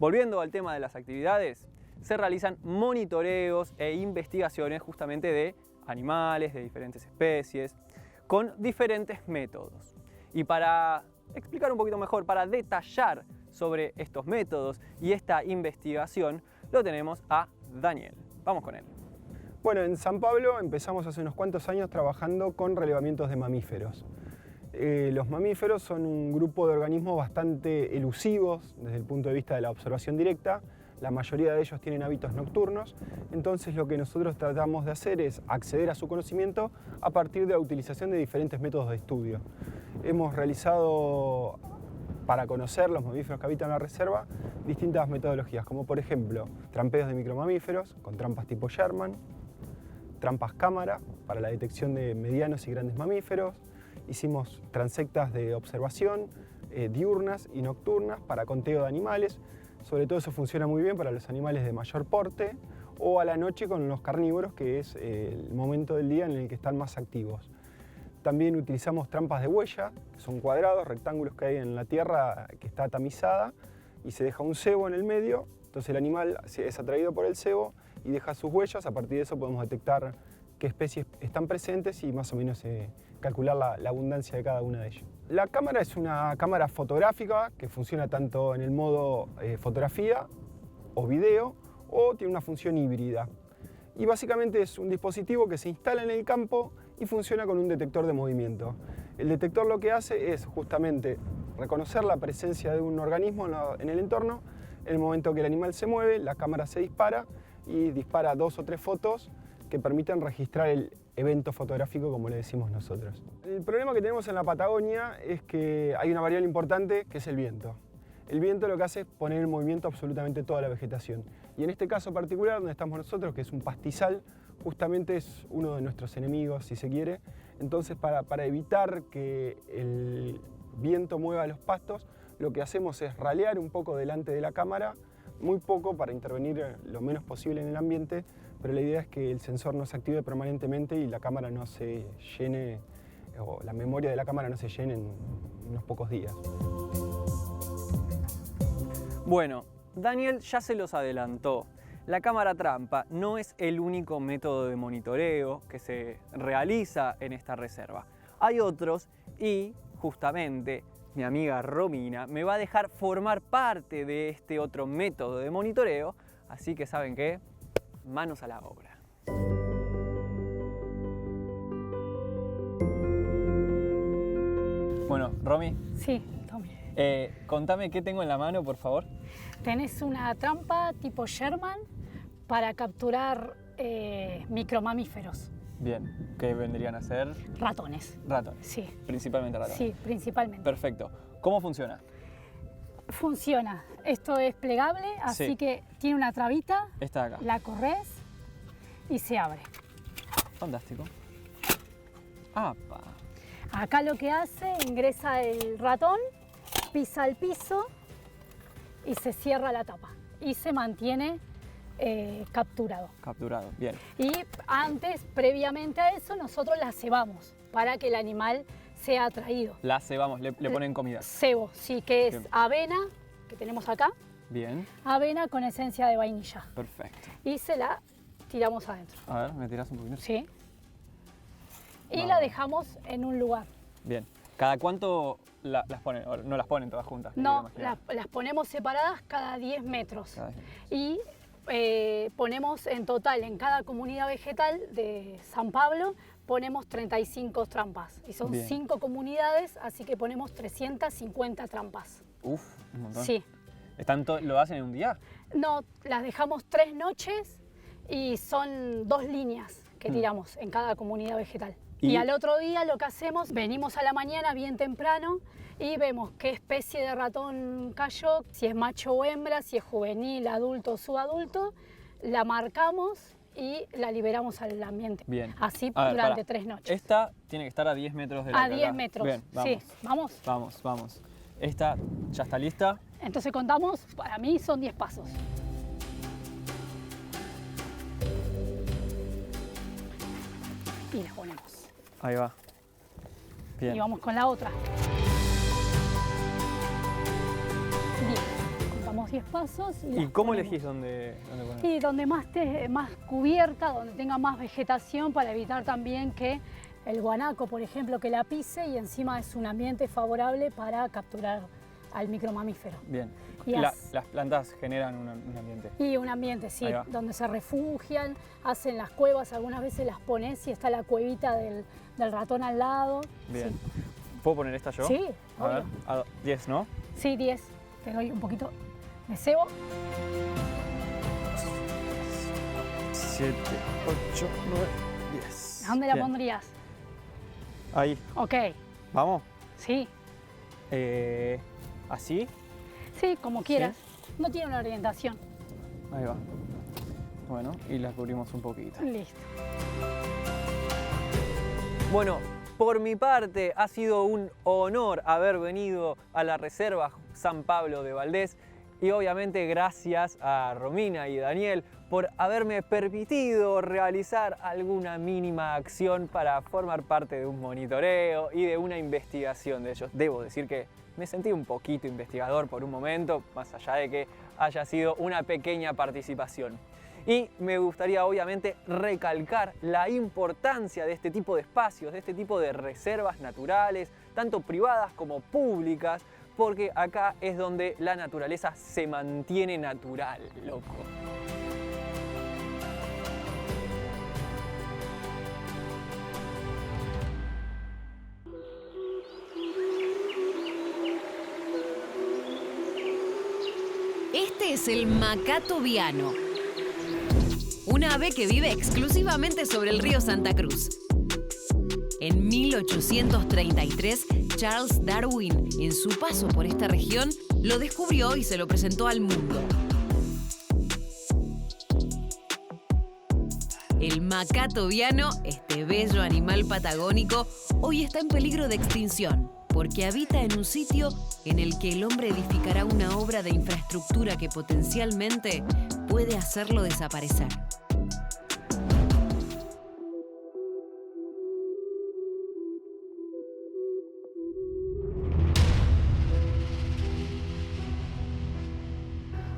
C: Volviendo al tema de las actividades, se realizan monitoreos e investigaciones justamente de animales, de diferentes especies, con diferentes métodos. Y para explicar un poquito mejor, para detallar sobre estos métodos y esta investigación, lo tenemos a Daniel. Vamos con él.
K: Bueno, en San Pablo empezamos hace unos cuantos años trabajando con relevamientos de mamíferos. Los mamíferos son un grupo de organismos bastante elusivos desde el punto de vista de la observación directa, La mayoría de ellos tienen hábitos nocturnos, entonces lo que nosotros tratamos de hacer es acceder a su conocimiento a partir de la utilización de diferentes métodos de estudio. Hemos realizado, para conocer los mamíferos que habitan la reserva, distintas metodologías, como por ejemplo trampeos de micromamíferos con trampas tipo Sherman, trampas cámara para la detección de medianos y grandes mamíferos, hicimos transectas de observación diurnas y nocturnas para conteo de animales. Sobre todo eso funciona muy bien para los animales de mayor porte o a la noche con los carnívoros, que es el momento del día en el que están más activos. También utilizamos trampas de huella, que son cuadrados, rectángulos que hay en la tierra que está tamizada y se deja un cebo en el medio, entonces el animal es atraído por el cebo y deja sus huellas. A partir de eso podemos detectar qué especies están presentes y más o menos calcular la abundancia de cada una de ellas. La cámara es una cámara fotográfica que funciona tanto en el modo fotografía o video, o tiene una función híbrida. Y básicamente es un dispositivo que se instala en el campo y funciona con un detector de movimiento. El detector lo que hace es justamente reconocer la presencia de un organismo en el entorno. En el momento que el animal se mueve, la cámara se dispara y dispara 2 o 3 fotos que permiten registrar el evento fotográfico, como le decimos nosotros. El problema que tenemos en la Patagonia es que hay una variable importante, que es el viento. El viento lo que hace es poner en movimiento absolutamente toda la vegetación. Y en este caso particular, donde estamos nosotros, que es un pastizal, justamente es uno de nuestros enemigos, si se quiere. Entonces, para evitar que el viento mueva los pastos, lo que hacemos es ralear un poco delante de la cámara, muy poco para intervenir lo menos posible en el ambiente, pero la idea es que el sensor no se active permanentemente y la cámara no se llene, o la memoria de la cámara no se llene en unos pocos días.
C: Bueno, Daniel ya se los adelantó. La cámara trampa no es el único método de monitoreo que se realiza en esta reserva. Hay otros y justamente mi amiga Romina me va a dejar formar parte de este otro método de monitoreo, así que ¿saben qué? Manos a la obra. Bueno, Romy.
L: Sí, Tommy.
C: Contame qué tengo en la mano, por favor.
L: Tenés una trampa tipo Sherman para capturar micromamíferos.
C: Bien, ¿qué vendrían a ser?
L: Ratones.
C: Ratones.
L: Sí.
C: Principalmente ratones.
L: Sí, principalmente.
C: Perfecto. ¿Cómo funciona?
L: Funciona. Esto es plegable, así
C: Sí.
L: que tiene una trabita.
C: Está acá.
L: La corres y se abre.
C: Fantástico. ¡Apa!
L: Acá lo que hace, ingresa el ratón, pisa el piso y se cierra la tapa. Y se mantiene capturado.
C: Capturado, bien.
L: Y antes, previamente a eso, nosotros la cebamos para que el animal sea atraído.
C: La cebamos, le ponen comida.
L: Cebo, sí, que es
C: Bien.
L: avena, que tenemos acá,
C: Bien,
L: avena con esencia de vainilla.
C: perfecto.
L: Y se la tiramos adentro.
C: A ver, ¿me tirás un poquito?
L: Sí. Y
C: Vamos.
L: la dejamos en un lugar.
C: Bien. ¿Cada cuánto las ponen? ¿O no las ponen todas juntas? me
L: No,
C: quiero imaginar.
L: las ponemos separadas cada 10 metros.
C: Cada 10 metros.
L: Y ponemos en total, en cada comunidad vegetal de San Pablo, ponemos 35 trampas. Y son
C: Bien.
L: 5 comunidades, así que ponemos 350 trampas.
C: Uf, un montón.
L: Sí.
C: ¿Lo hacen en un día?
L: No, las dejamos 3 noches y son 2 líneas que tiramos en cada comunidad vegetal. Y al otro día lo que hacemos, venimos a la mañana bien temprano y vemos qué especie de ratón cayó, si es macho o hembra, si es juvenil, adulto o subadulto, la marcamos y la liberamos al ambiente.
C: Bien.
L: Así
C: A ver,
L: durante
C: pará.
L: 3 noches.
C: Esta tiene que estar a 10 metros de la
L: A 10 metros.
C: Bien, vamos.
L: Sí, vamos.
C: Vamos, vamos. Esta ya está lista.
L: Entonces contamos, para mí son 10 pasos. Y la ponemos.
C: Ahí va. Bien.
L: Y vamos con la otra. 10. Contamos 10 pasos.
C: ¿Y
L: las
C: cómo
L: ponemos.
C: elegís dónde poner?
L: Y donde más cubierta, donde tenga más vegetación, para evitar también que el guanaco, por ejemplo, que la pise, y encima es un ambiente favorable para capturar al micromamífero.
C: Bien.
L: Y
C: Las plantas generan un ambiente.
L: Y un ambiente, sí,
C: Ahí va.
L: donde se refugian, hacen las cuevas, algunas veces las pones y está la cuevita del ratón al lado.
C: Bien.
L: Sí.
C: ¿Puedo poner esta yo?
L: Sí,
C: A ver,
L: obvio.
C: 10, ¿no?
L: Sí, 10. Te doy un poquito de cebo.
C: 7, 8, 9, 10.
L: ¿A dónde la
C: Bien.
L: pondrías?
C: Ahí.
L: Ok.
C: ¿Vamos?
L: Sí.
C: ¿Así?
L: Sí, como quieras. No tiene una orientación.
C: Ahí va. Bueno, y la cubrimos un poquito.
L: Listo.
C: Bueno, por mi parte ha sido un honor haber venido a la Reserva San Pablo de Valdés y obviamente gracias a Romina y Daniel por haberme permitido realizar alguna mínima acción para formar parte de un monitoreo y de una investigación de ellos. Debo decir que me sentí un poquito investigador por un momento, más allá de que haya sido una pequeña participación. Y me gustaría obviamente recalcar la importancia de este tipo de espacios, de este tipo de reservas naturales, tanto privadas como públicas, porque acá es donde la naturaleza se mantiene natural, loco.
D: Este es el macato viano, una ave que vive exclusivamente sobre el río Santa Cruz. En 1833, Charles Darwin, en su paso por esta región, lo descubrió y se lo presentó al mundo. El macato viano, este bello animal patagónico, hoy está en peligro de extinción, porque habita en un sitio en el que el hombre edificará una obra de infraestructura que potencialmente puede hacerlo desaparecer.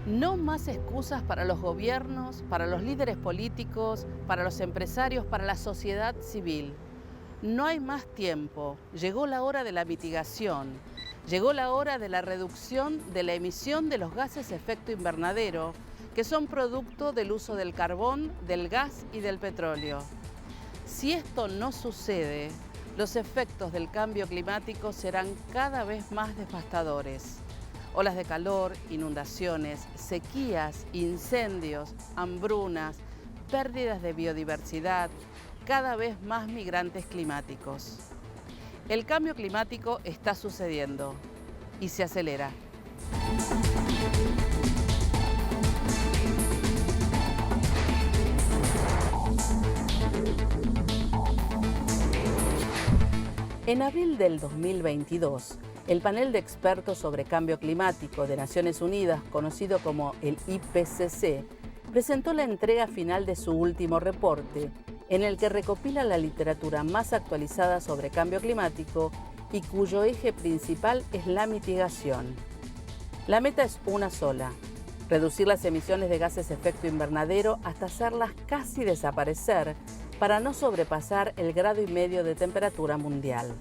A: No más excusas para los gobiernos, para los líderes políticos, para los empresarios, para la sociedad civil. No hay más tiempo. Llegó la hora de la mitigación. Llegó la hora de la reducción de la emisión de los gases de efecto invernadero, que son producto del uso del carbón, del gas y del petróleo. Si esto no sucede, los efectos del cambio climático serán cada vez más devastadores. Olas de calor, inundaciones, sequías, incendios, hambrunas, pérdidas de biodiversidad, cada vez más migrantes climáticos. El cambio climático está sucediendo y se acelera. En abril del 2022, el panel de expertos sobre cambio climático de Naciones Unidas, conocido como el IPCC, presentó la entrega final de su último reporte, en el que recopila la literatura más actualizada sobre cambio climático y cuyo eje principal es la mitigación. La meta es una sola: reducir las emisiones de gases de efecto invernadero hasta hacerlas casi desaparecer para no sobrepasar el 1,5 grados de temperatura mundial.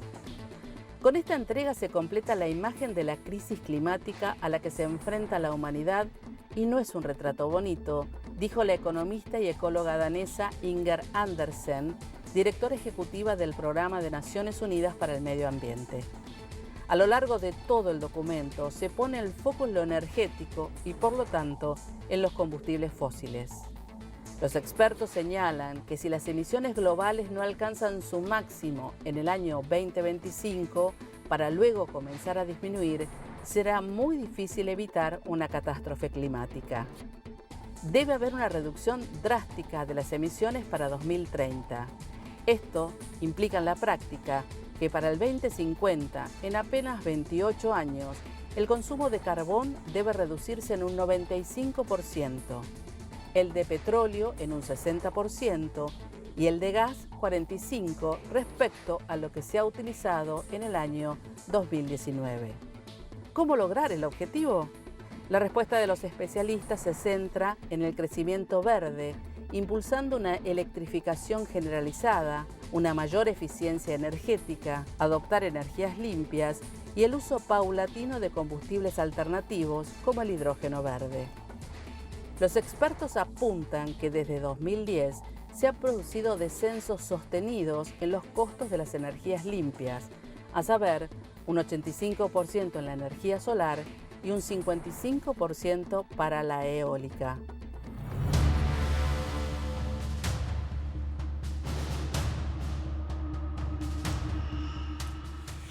A: Con esta entrega se completa la imagen de la crisis climática a la que se enfrenta la humanidad y no es un retrato bonito, dijo la economista y ecóloga danesa Inger Andersen, directora ejecutiva del Programa de Naciones Unidas para el Medio Ambiente. A lo largo de todo el documento se pone el foco en lo energético y, por lo tanto, en los combustibles fósiles. Los expertos señalan que si las emisiones globales no alcanzan su máximo en el año 2025, para luego comenzar a disminuir, será muy difícil evitar una catástrofe climática. Debe haber una reducción drástica de las emisiones para 2030. Esto implica en la práctica que para el 2050, en apenas 28 años, el consumo de carbón debe reducirse en un 95%. El de petróleo en un 60% y el de gas 45% respecto a lo que se ha utilizado en el año 2019. ¿Cómo lograr el objetivo? La respuesta de los especialistas se centra en el crecimiento verde, impulsando una electrificación generalizada, una mayor eficiencia energética, adoptar energías limpias y el uso paulatino de combustibles alternativos como el hidrógeno verde. Los expertos apuntan que desde 2010 se han producido descensos sostenidos en los costos de las energías limpias, a saber, un 85% en la energía solar y un 55% para la eólica.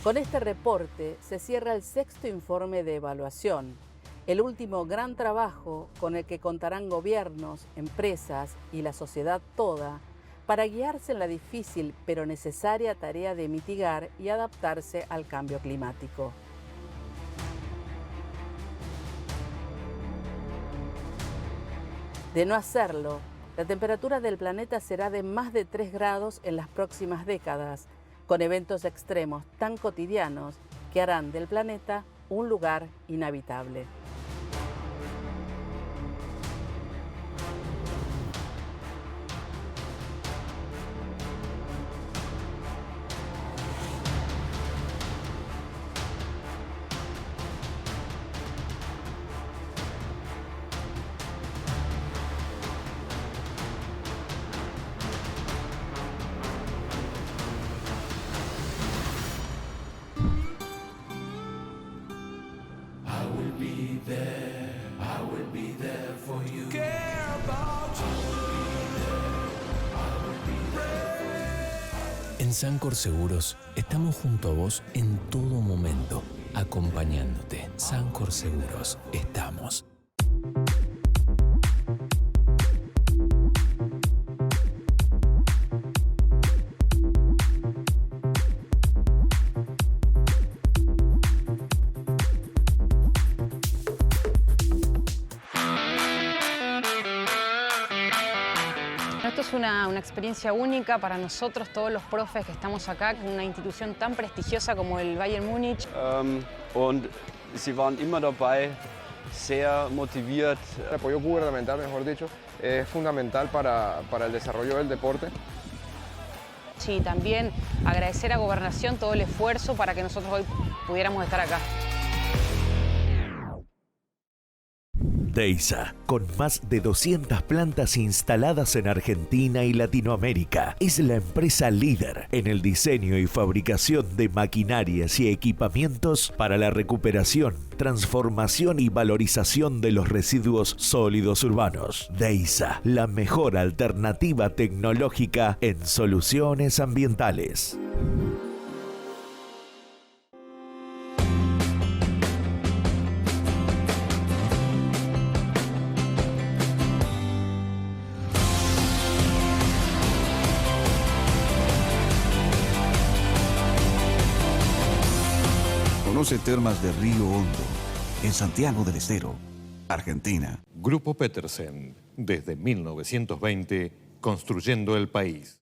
A: Con este reporte se cierra el 6º informe de evaluación, el último gran trabajo con el que contarán gobiernos, empresas y la sociedad toda para guiarse en la difícil pero necesaria tarea de mitigar y adaptarse al cambio climático. De no hacerlo, la temperatura del planeta será de más de 3 grados en las próximas décadas, con eventos extremos tan cotidianos que harán del planeta un lugar inhabitable.
M: En Sancor Seguros estamos junto a vos en todo momento, acompañándote. Sancor Seguros, estamos.
N: Esto es una experiencia única para nosotros, todos los profes que estamos acá, en una institución tan prestigiosa como el Bayern Múnich.
O: Und sie waren immer dabei, sehr motiviert.
P: El apoyo gubernamental, mejor dicho, es fundamental para el desarrollo del deporte.
N: Sí, también agradecer a Gobernación todo el esfuerzo para que nosotros hoy pudiéramos estar acá.
Q: DEISA, con más de 200 plantas instaladas en Argentina y Latinoamérica, es la empresa líder en el diseño y fabricación de maquinarias y equipamientos para la recuperación, transformación y valorización de los residuos sólidos urbanos. DEISA, la mejor alternativa tecnológica en soluciones ambientales.
R: Conoce Termas de Río Hondo, en Santiago del Estero, Argentina.
S: Grupo Petersen, desde 1920, construyendo el país.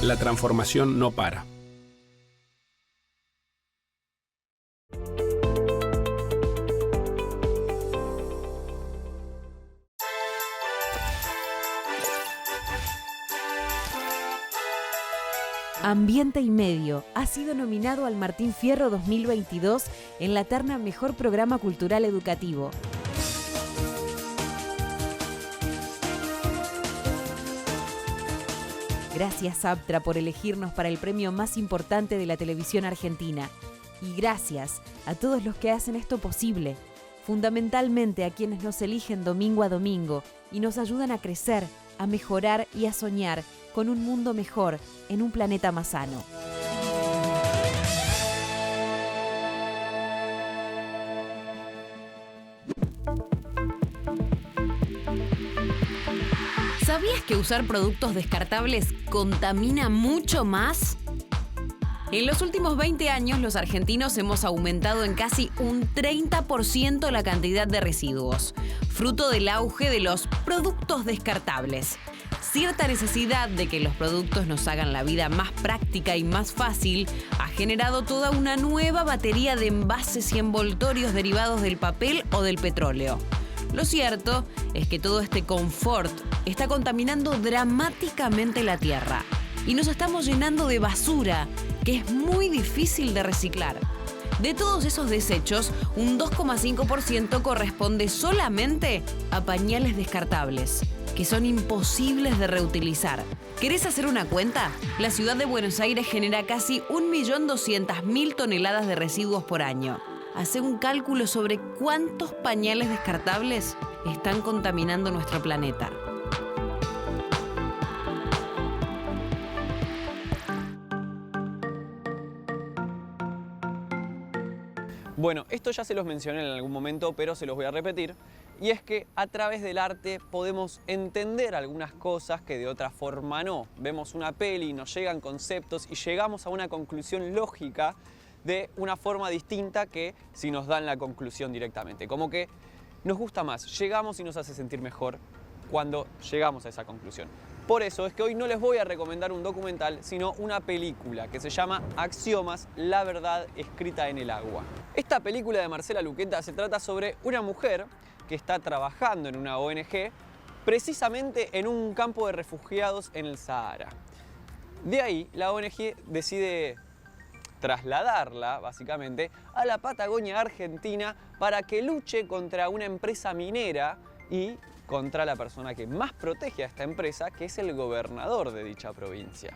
T: La transformación no para.
D: Ambiente y Medio ha sido nominado al Martín Fierro 2022 en la terna Mejor Programa Cultural Educativo. Gracias, Aptra, por elegirnos para el premio más importante de la televisión argentina. Y gracias a todos los que hacen esto posible, fundamentalmente a quienes nos eligen domingo a domingo y nos ayudan a crecer, a mejorar y a soñar con un mundo mejor en un planeta más sano.
U: ¿Sabías que usar productos descartables contamina mucho más? En los últimos 20 años, los argentinos hemos aumentado en casi un 30% la cantidad de residuos, fruto del auge de los productos descartables. Cierta necesidad de que los productos nos hagan la vida más práctica y más fácil ha generado toda una nueva batería de envases y envoltorios derivados del papel o del petróleo. Lo cierto es que todo este confort está contaminando dramáticamente la tierra y nos estamos llenando de basura que es muy difícil de reciclar. De todos esos desechos, un 2,5% corresponde solamente a pañales descartables, que son imposibles de reutilizar. ¿Querés hacer una cuenta? La ciudad de Buenos Aires genera casi 1.200.000 toneladas de residuos por año. Hacé un cálculo sobre cuántos pañales descartables están contaminando nuestro planeta.
C: Bueno, esto ya se los mencioné en algún momento, pero se los voy a repetir. Y es que a través del arte podemos entender algunas cosas que de otra forma no. Vemos una peli, nos llegan conceptos y llegamos a una conclusión lógica de una forma distinta que si nos dan la conclusión directamente. Como que nos gusta más, llegamos y nos hace sentir mejor cuando llegamos a esa conclusión. Por eso es que hoy no les voy a recomendar un documental, sino una película que se llama Axiomas, la verdad escrita en el agua. Esta película de Marcela Luqueta se trata sobre una mujer que está trabajando en una ONG precisamente en un campo de refugiados en el Sahara. De ahí la ONG decide trasladarla, básicamente, a la Patagonia Argentina para que luche contra una empresa minera y contra la persona que más protege a esta empresa, que es el gobernador de dicha provincia.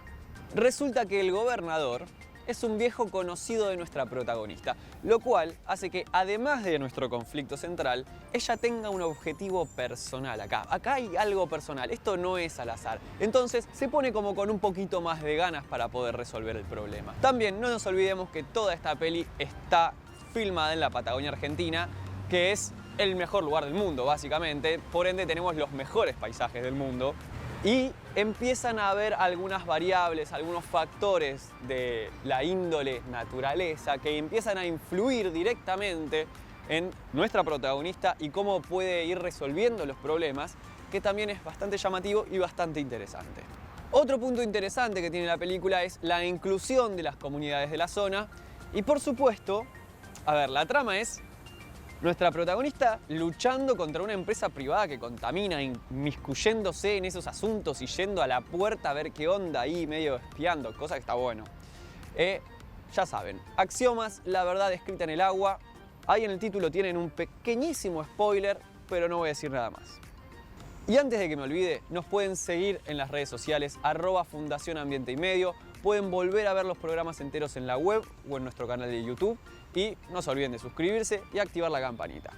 C: Resulta que el gobernador es un viejo conocido de nuestra protagonista, lo cual hace que, además de nuestro conflicto central, ella tenga un objetivo personal acá. Acá hay algo personal, esto no es al azar. Entonces se pone como con un poquito más de ganas para poder resolver el problema. También no nos olvidemos que toda esta peli está filmada en la Patagonia Argentina, que es el mejor lugar del mundo, básicamente. Por ende tenemos los mejores paisajes del mundo. Y empiezan a haber algunas variables, algunos factores de la índole naturaleza que empiezan a influir directamente en nuestra protagonista y cómo puede ir resolviendo los problemas, que también es bastante llamativo y bastante interesante. Otro punto interesante que tiene la película es la inclusión de las comunidades de la zona y, por supuesto, la trama es nuestra protagonista luchando contra una empresa privada que contamina, inmiscuyéndose en esos asuntos y yendo a la puerta a ver qué onda ahí, medio espiando, cosa que está bueno. Ya saben, Axiomas, la verdad escrita en el agua. Ahí en el título tienen un pequeñísimo spoiler, pero no voy a decir nada más. Y antes de que me olvide, nos pueden seguir en las redes sociales, @Fundación Ambiente y Medio. Pueden volver a ver los programas enteros en la web o en nuestro canal de YouTube. Y no se olviden de suscribirse y activar la campanita.